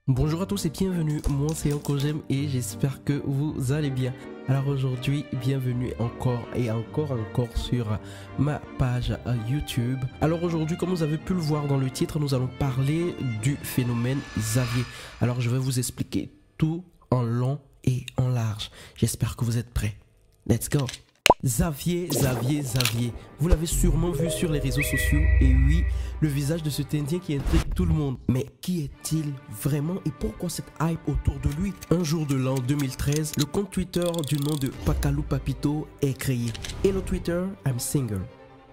Bonjour à tous et bienvenue, moi c'est Ankogem et j'espère que vous allez bien. Alors aujourd'hui, bienvenue encore sur ma page YouTube. Alors aujourd'hui, comme vous avez pu le voir dans le titre, nous allons parler du phénomène Xavier. Alors je vais vous expliquer tout en long et en large. J'espère que vous êtes prêts. Let's go! Xavier. Vous l'avez sûrement vu sur les réseaux sociaux. Et oui, le visage de cet Indien qui intrigue tout le monde. Mais qui est-il vraiment et pourquoi cette hype autour de lui? Un jour de l'an 2013, le compte Twitter du nom de Pakalu Papito est créé. Hello Twitter, I'm single.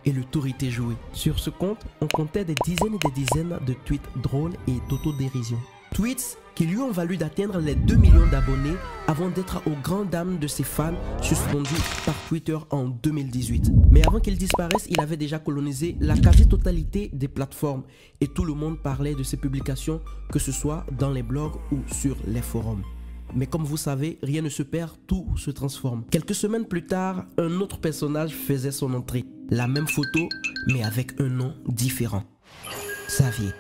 Et le tour était joué. Sur ce compte, on comptait des dizaines et des dizaines de tweets drôles et d'autodérision. Tweets qui lui ont valu d'atteindre les 2 millions d'abonnés avant d'être aux grandes dames de ses fans suspendus par Twitter en 2018. Mais avant qu'il disparaisse, il avait déjà colonisé la quasi-totalité des plateformes et tout le monde parlait de ses publications, que ce soit dans les blogs ou sur les forums. Mais comme vous savez, rien ne se perd, tout se transforme. Quelques semaines plus tard, un autre personnage faisait son entrée. La même photo, mais avec un nom différent. Xavier.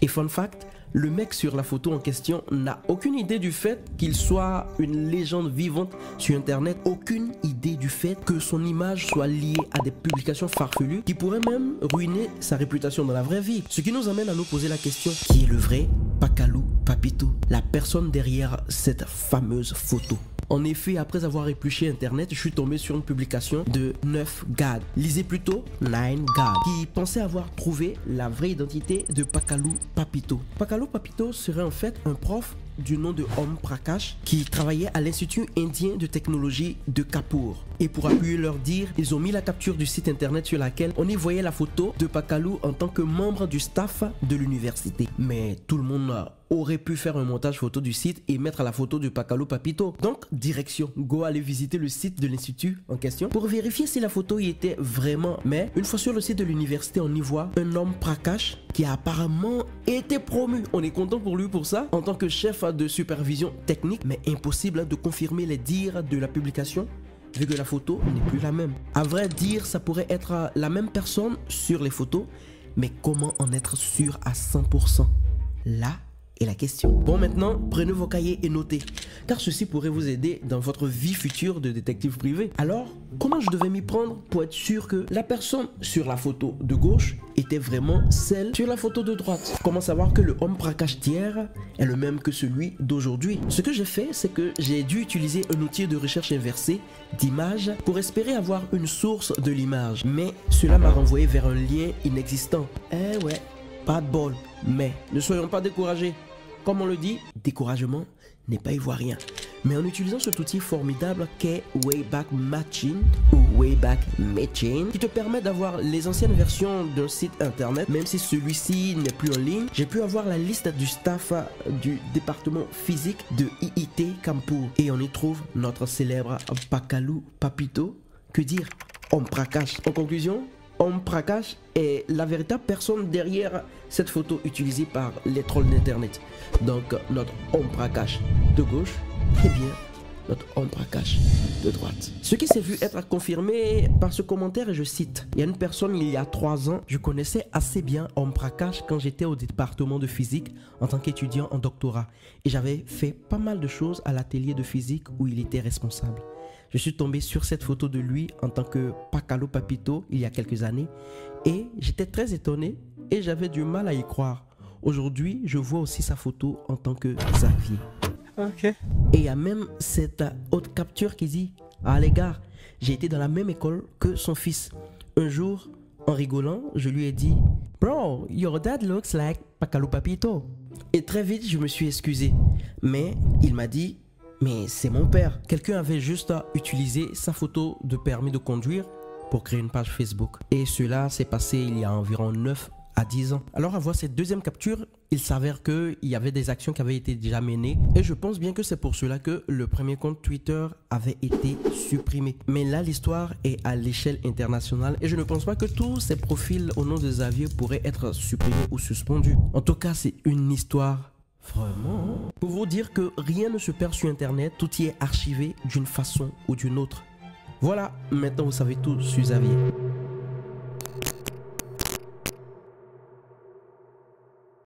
Et fun fact, le mec sur la photo en question n'a aucune idée du fait qu'il soit une légende vivante sur internet, aucune idée du fait que son image soit liée à des publications farfelues qui pourraient même ruiner sa réputation dans la vraie vie. Ce qui nous amène à nous poser la question, qui est le vrai Pakalu Papito, la personne derrière cette fameuse photo? En effet, après avoir épluché internet, je suis tombé sur une publication de 9gag, lisez plutôt 9gag, qui pensait avoir trouvé la vraie identité de Pakalu Papito. Pakalu Papito serait en fait un prof du nom de Om Prakash qui travaillait à l'Institut indien de technologie de Kanpur. Et pour appuyer leur dire, ils ont mis la capture du site internet sur laquelle on y voyait la photo de Pakalu en tant que membre du staff de l'université. Mais tout le monde aurait pu faire un montage photo du site et mettre la photo de Pakalu Papito. Donc, direction, go aller visiter le site de l'institut en question pour vérifier si la photo y était vraiment. Mais une fois sur le site de l'université, on y voit un homme Prakash qui a apparemment été promu. On est content pour lui pour ça, en tant que chef de supervision technique, mais impossible de confirmer les dires de la publication vu que la photo n'est plus la même. À vrai dire, ça pourrait être la même personne sur les photos, mais comment en être sûr à 100%? Là est la question. Bon, maintenant, prenez vos cahiers et notez, car ceci pourrait vous aider dans votre vie future de détective privé. Alors, comment je devais m'y prendre pour être sûr que la personne sur la photo de gauche était vraiment celle sur la photo de droite? Comment savoir que le Om Prakash d'hier est le même que celui d'aujourd'hui? Ce que j'ai fait, c'est que j'ai dû utiliser un outil de recherche inversée d'image pour espérer avoir une source de l'image. Mais cela m'a renvoyé vers un lien inexistant. Eh ouais, pas de bol. Mais ne soyons pas découragés. Comme on le dit, découragement n'est pas ivoirien. Mais en utilisant cet outil formidable qu'est Wayback Machine ou Wayback Machine, qui te permet d'avoir les anciennes versions d'un site internet, même si celui-ci n'est plus en ligne, j'ai pu avoir la liste du staff du département physique de IIT Kanpur. Et on y trouve notre célèbre Pakalu Papito. Que dire? Om Prakash. En conclusion, Om Prakash est la véritable personne derrière cette photo utilisée par les trolls d'internet. Donc notre Om Prakash de gauche, et bien notre Om Prakash de droite. Ce qui s'est vu être confirmé par ce commentaire, et je cite, il y a une personne il y a 3 ans, je connaissais assez bien Om Prakash quand j'étais au département de physique en tant qu'étudiant en doctorat. Et j'avais fait pas mal de choses à l'atelier de physique où il était responsable. Je suis tombé sur cette photo de lui en tant que Pakalu Papito il y a quelques années et j'étais très étonné et j'avais du mal à y croire. Aujourd'hui, je vois aussi sa photo en tant que Xavier. Ok. Et il y a même cette autre capture qui dit « Ah les gars, j'ai été dans la même école que son fils. Un jour, en rigolant, je lui ai dit « Bro, your dad looks like Pakalu Papito. » Et très vite, je me suis excusé. Mais il m'a dit « Mais c'est mon père. » Quelqu'un avait juste utilisé sa photo de permis de conduire pour créer une page Facebook. Et cela s'est passé il y a environ 9 à 10 ans. Alors à voir cette deuxième capture, il s'avère qu'il y avait des actions qui avaient été déjà menées. Et je pense bien que c'est pour cela que le premier compte Twitter avait été supprimé. Mais là, l'histoire est à l'échelle internationale. Et je ne pense pas que tous ces profils au nom de Xavier pourraient être supprimés ou suspendus. En tout cas, c'est une histoire vraiment. Pour vous dire que rien ne se perd sur internet, tout y est archivé d'une façon ou d'une autre. Voilà, maintenant vous savez tout sur Xavier.